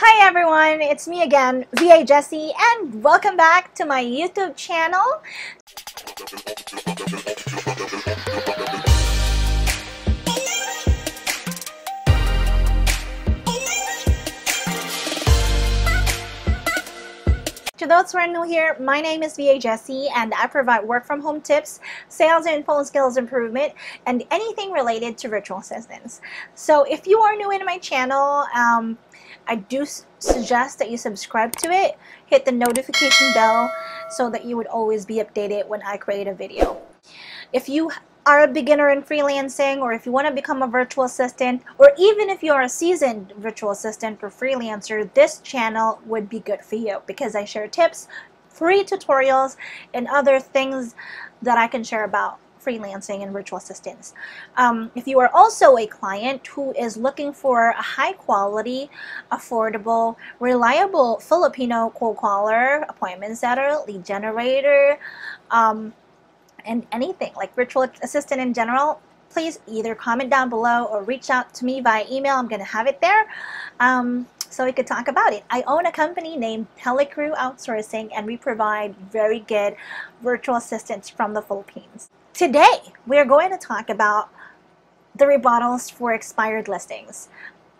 Hi everyone, it's me again, VA Jessie, and welcome back to my YouTube channel. To those who are new here, my name is VA Jessie and I provide work from home tips, sales and phone skills improvement, and anything related to virtual assistants. So if you are new in my channel, I do suggest that you subscribe to it, hit the notification bell so that you would always be updated when I create a video. If you are a beginner in freelancing, or if you want to become a virtual assistant, or even if you are a seasoned virtual assistant or freelancer, this channel would be good for you because I share tips, free tutorials, and other things that I can share about freelancing and virtual assistants. If you are also a client who is looking for a high quality, affordable, reliable Filipino cold caller, appointment setter, lead generator, and anything like virtual assistant in general, please either comment down below or reach out to me via email. I'm going to have it there so we could talk about it. I own a company named Telecrew Outsourcing, and we provide very good virtual assistants from the Philippines. Today, we are going to talk about the rebuttals for expired listings.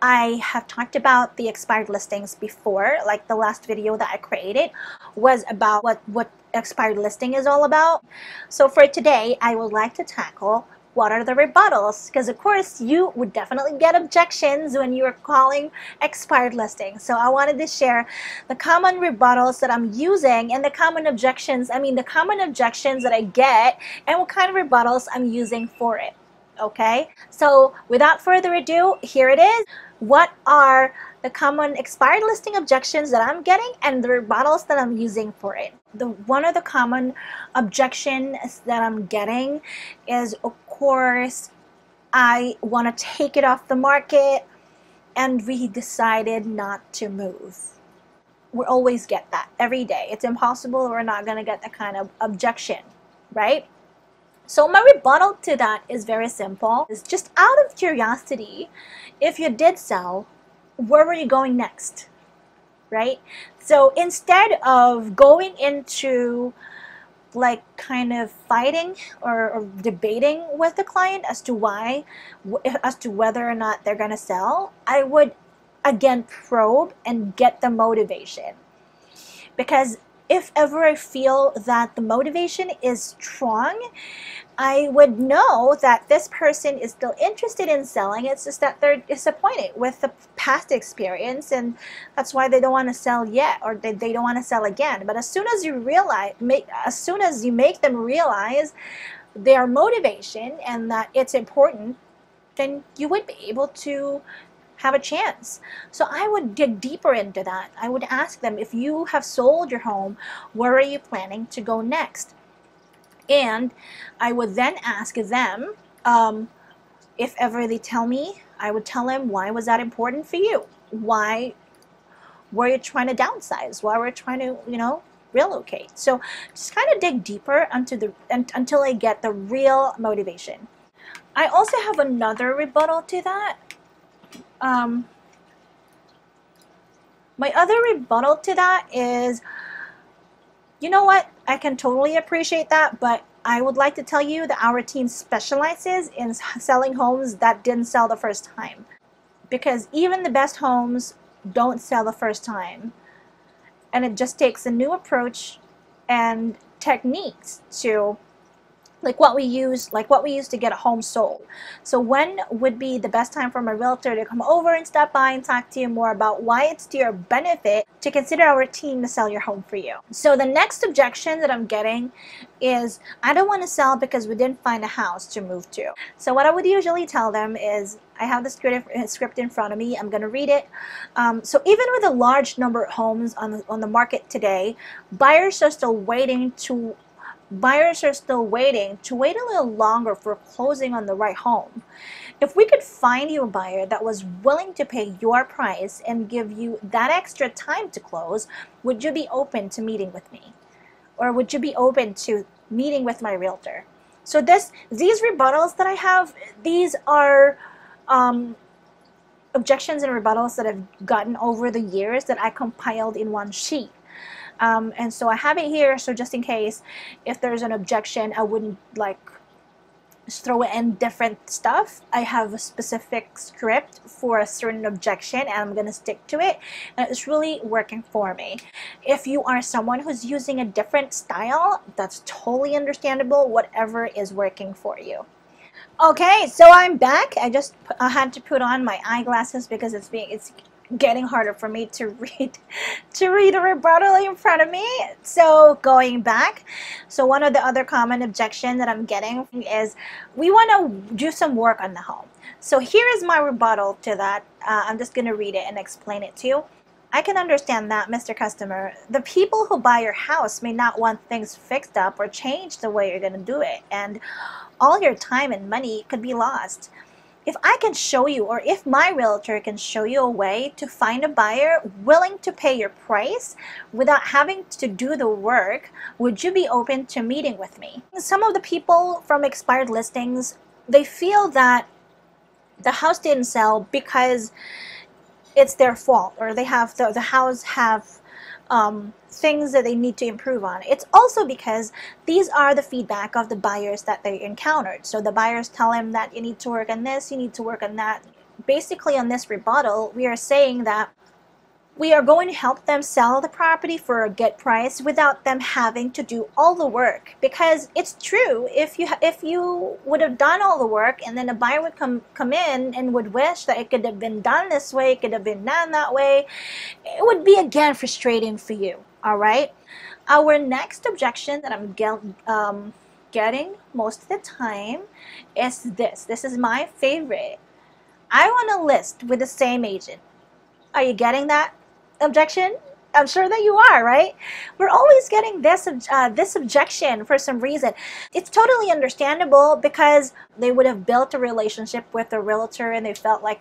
I have talked about the expired listings before, like the last video that I created was about what expired listing is all about. So for today, I would like to tackle what are the rebuttals, because of course you would definitely get objections when you are calling expired listings. So I wanted to share the common rebuttals that I'm using and the common objections, the common objections that I get and what kind of rebuttals I'm using for it. Okay, so without further ado, here it is. What are the common expired listing objections that I'm getting and the rebuttals that I'm using for it? One of the common objections that I'm getting is, of course, I want to take it off the market and we decided not to move. We always get that every day. It's impossible we're not going to get that kind of objection, right? So my rebuttal to that is very simple. It's just out of curiosity, if you did sell, where were you going next, right? So instead of going into like kind of fighting or debating with the client as to whether or not they're gonna sell, I would again probe and get the motivation. Because if ever I feel that the motivation is strong, I would know that this person is still interested in selling. It's just that they're disappointed with the past experience, and that's why they don't want to sell yet, or they don't want to sell again. But as soon as you make them realize their motivation and that it's important, then you would be able to have a chance. So I would dig deeper into that. I would ask them, if you have sold your home, where are you planning to go next? And I would then ask them, if ever they tell me, I would tell them, why was that important for you? Why were you trying to downsize? Why were you trying to, relocate? So just kind of dig deeper until I get the real motivation. I also have another rebuttal to that. My other rebuttal to that is, you know what, I can totally appreciate that, but I would like to tell you that our team specializes in selling homes that didn't sell the first time. Because even the best homes don't sell the first time. And it just takes a new approach and techniques to like what we use to get a home sold. So when would be the best time for my realtor to come over and stop by and talk to you more about why it's to your benefit to consider our team to sell your home for you? So the next objection that I'm getting is, I don't want to sell because we didn't find a house to move to. So what I would usually tell them is, I have the script in front of me. I'm going to read it. So even with a large number of homes on the market today, buyers are still waiting to wait a little longer for closing on the right home. If we could find you a buyer that was willing to pay your price and give you that extra time to close, would you be open to meeting with me? Or would you be open to meeting with my realtor? So these rebuttals that I have, these are objections and rebuttals that I've gotten over the years that I compiled in one sheet. And so I have it here, so just in case if there's an objection, I wouldn't like throw in different stuff. I have a specific script for a certain objection and I'm gonna stick to it, and it's really working for me. If you are someone who's using a different style, that's totally understandable, whatever is working for you. Okay, so I'm back. I had to put on my eyeglasses because it's getting harder for me to read a rebuttal in front of me. So going back, so one of the other common objections that I'm getting is we want to do some work on the home. So here is my rebuttal to that. I'm just going to read it and explain it to you. I can understand that, Mr. Customer. The people who buy your house may not want things fixed up or changed the way you're going to do it, and all your time and money could be lost. If I can show you, or if my realtor can show you a way to find a buyer willing to pay your price without having to do the work, would you be open to meeting with me? Some of the people from expired listings, they feel that the house didn't sell because it's their fault, or they have the house have things that they need to improve on. It's also because these are the feedback of the buyers that they encountered. So the buyers tell them that you need to work on this, you need to work on that. Basically, on this rebuttal, we are saying that we are going to help them sell the property for a good price without them having to do all the work. Because it's true, if you would have done all the work and then a buyer would come in and would wish that it could have been done this way, it could have been done that way, it would be again frustrating for you. All right. Our next objection that I'm getting most of the time is this. This is my favorite. I want to list with the same agent. Are you getting that objection? I'm sure that you are, right? We're always getting this objection for some reason. It's totally understandable because they would have built a relationship with the realtor and they felt like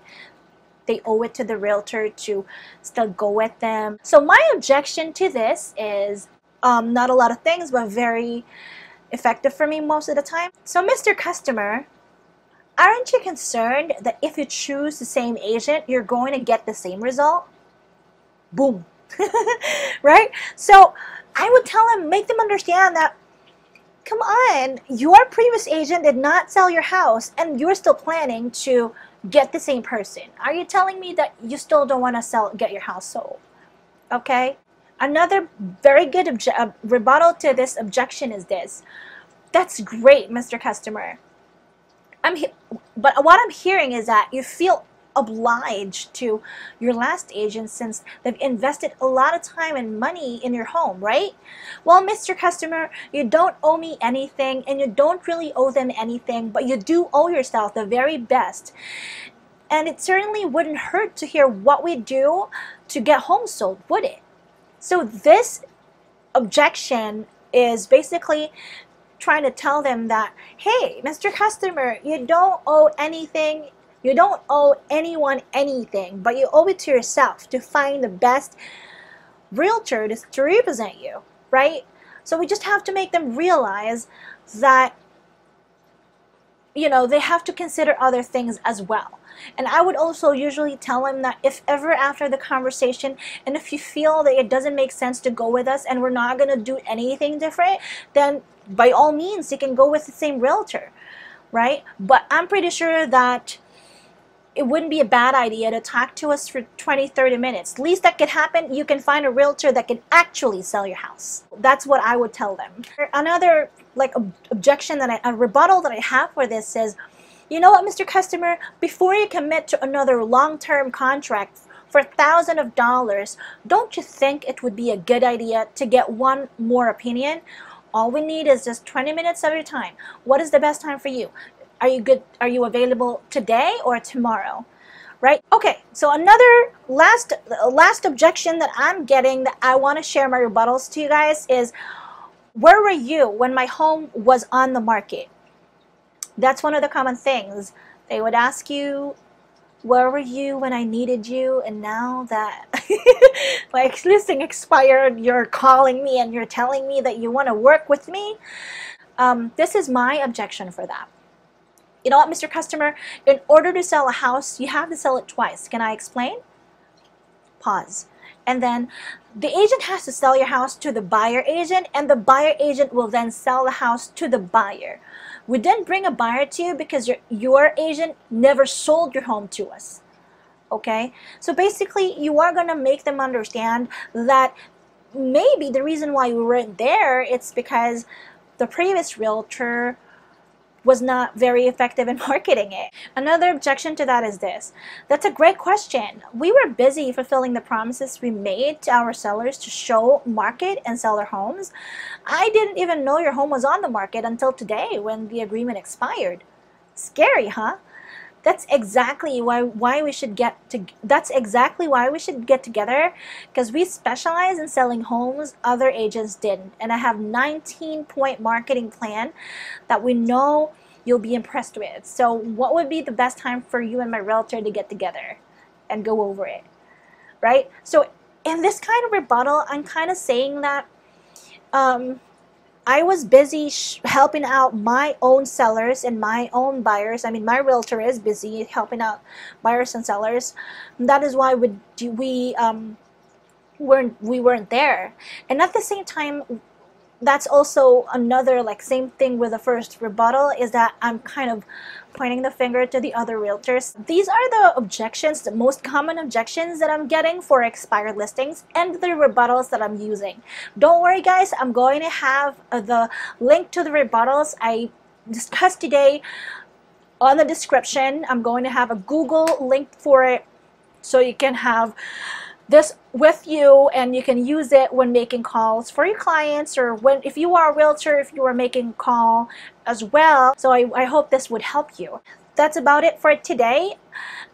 they owe it to the realtor to still go with them. So my objection to this is not a lot of things, but very effective for me most of the time. So Mr. Customer, aren't you concerned that if you choose the same agent, you're going to get the same result? Boom. Right? So I would tell them, make them understand that, come on, your previous agent did not sell your house and you're still planning to get the same person. Are you telling me that you still don't want to get your house sold? Okay. Another very good rebuttal to this objection is this. That's great, Mr. Customer. But what I'm hearing is that you feel obliged to your last agent since they've invested a lot of time and money in your home, right? Well, Mr. Customer, you don't owe me anything and you don't really owe them anything, but you do owe yourself the very best. And it certainly wouldn't hurt to hear what we do to get homes sold, would it? So this objection is basically trying to tell them that, hey, Mr. Customer, you don't owe anything. You don't owe anyone anything, but you owe it to yourself to find the best realtor to represent you, right? So we just have to make them realize that, you know, they have to consider other things as well. And I would also usually tell them that if ever after the conversation, and if you feel that it doesn't make sense to go with us and we're not going to do anything different, then by all means, you can go with the same realtor, right? But I'm pretty sure that it wouldn't be a bad idea to talk to us for 20-30 minutes. Least that could happen, you can find a realtor that can actually sell your house. That's what I would tell them. Another objection a rebuttal that I have for this is, you know what, Mr. Customer, before you commit to another long-term contract for thousands of dollars, don't you think it would be a good idea to get one more opinion? All we need is just 20 minutes of your time. What is the best time for you? Are you good? Are you available today or tomorrow? Right? Okay, so another last objection that I'm getting that I want to share my rebuttals to you guys is, where were you when my home was on the market? That's one of the common things. They would ask you, where were you when I needed you? And now that my listing expired, you're calling me and you're telling me that you want to work with me. This is my objection for that. You know what, Mr. Customer, in order to sell a house, you have to sell it twice. Can I explain? Pause. And then the agent has to sell your house to the buyer agent, and the buyer agent will then sell the house to the buyer. We didn't bring a buyer to you because your agent never sold your home to us. Okay? So basically, you are going to make them understand that maybe the reason why we weren't there, it's because the previous realtor was not very effective in marketing it. Another objection to that is this. That's a great question. We were busy fulfilling the promises we made to our sellers to show, market, and sell their homes. I didn't even know your home was on the market until today when the agreement expired. Scary, huh? That's exactly why we should get together, because we specialize in selling homes other agents didn't, and I have 19-point marketing plan that we know you'll be impressed with. So what would be the best time for you and my realtor to get together and go over it, right? So in this kind of rebuttal, I'm kind of saying that I was busy helping out my own sellers and my own buyers. I mean, my realtor is busy helping out buyers and sellers. That is why we weren't there. And at the same time, that's also another same thing with the first rebuttal, is that I'm kind of pointing the finger to the other realtors. These are the objections, the most common objections that I'm getting for expired listings, and the rebuttals that I'm using. Don't worry guys, I'm going to have the link to the rebuttals I discussed today on the description. I'm going to have a Google link for it so you can have this with you and you can use it when making calls for your clients, or if you are a realtor, if you are making a call as well. So I hope this would help you. That's about it for today.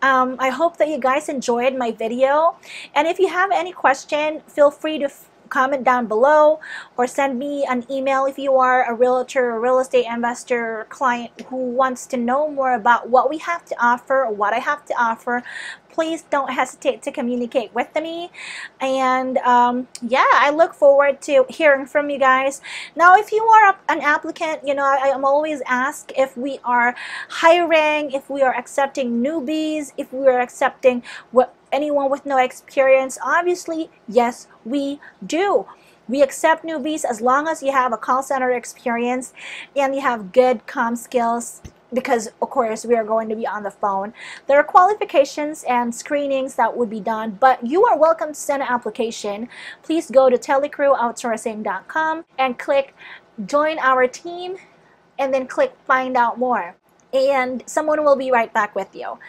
I hope that you guys enjoyed my video, and if you have any question, feel free to comment down below or send me an email if you are a realtor, a real estate investor, or client who wants to know more about what we have to offer or what I have to offer. Please don't hesitate to communicate with me. And yeah, I look forward to hearing from you guys. Now, if you are an applicant, you know, I'm always asked if we are hiring, if we are accepting newbies, if we are accepting anyone with no experience. Obviously, yes, we do. We accept newbies as long as you have a call center experience and you have good comm skills, because of course we are going to be on the phone. There are qualifications and screenings that would be done, but you are welcome to send an application. Please go to telecrewoutsourcing.com and click join our team, and then click find out more, and someone will be right back with you.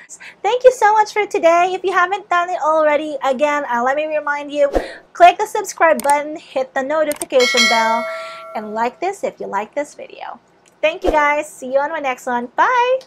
Thank you so much for today. If you haven't done it already, again, let me remind you, click the subscribe button, hit the notification bell, and like this if you like this video. Thank you guys. See you on my next one. Bye.